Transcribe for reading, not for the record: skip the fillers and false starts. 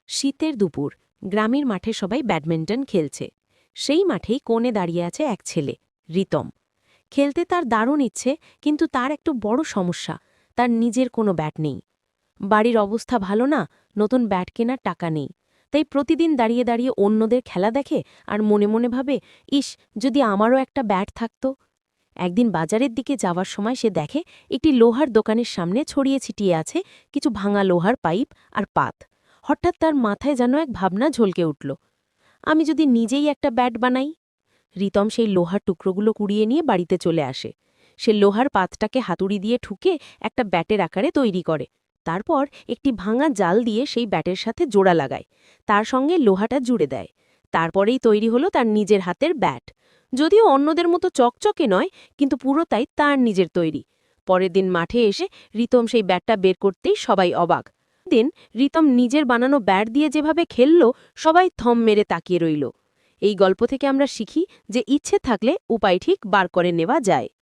শীতের দুপুর গ্রামের মাঠে সবাই ব্যাডমিন্টন খেলছে। সেই মাঠেই কোণে দাঁড়িয়ে আছে এক ছেলে, রিতম। খেলতে তার দারুণ ইচ্ছে, কিন্তু তার একটু বড় সমস্যা, তার নিজের কোনো ব্যাট নেই। বাড়ির অবস্থা ভালো না, নতুন ব্যাট কেনার টাকা নেই। তাই প্রতিদিন দাঁড়িয়ে দাঁড়িয়ে অন্যদের খেলা দেখে আর মনে মনে ভাবে, ইস, যদি আমারও একটা ব্যাট থাকত। একদিন বাজারের দিকে যাওয়ার সময় সে দেখে একটি লোহার দোকানের সামনে ছড়িয়ে ছিটিয়ে আছে কিছু ভাঙা লোহার পাইপ আর পাত। হঠাৎ তার মাথায় যেন এক ভাবনা ঝলকে উঠল, আমি যদি নিজেই একটা ব্যাট বানাই। রিতম সেই লোহার টুকরোগুলো কুড়িয়ে নিয়ে বাড়িতে চলে আসে। সে লোহার পাতটাকে হাতুড়ি দিয়ে ঠুকে একটা ব্যাটের আকারে তৈরি করে। তারপর একটি ভাঙা জাল দিয়ে সেই ব্যাটের সাথে জোড়া লাগায়, তার সঙ্গে লোহাটা জুড়ে দেয়। তারপরেই তৈরি হলো তার নিজের হাতের ব্যাট। যদিও অন্যদের মতো চকচকে নয়, কিন্তু পুরোটাই তার নিজের তৈরি। পরের দিন মাঠে এসে রিতম সেই ব্যাটটা বের করতেই সবাই অবাক। দিন রিতম নিজের বানানো ব্যাট দিয়ে যেভাবে খেলল, সবাই থম মেরে তাকিয়ে রইল। এই গল্প থেকে আমরা শিখি যে ইচ্ছে থাকলে উপায় ঠিক বার করে নেওয়া যায়।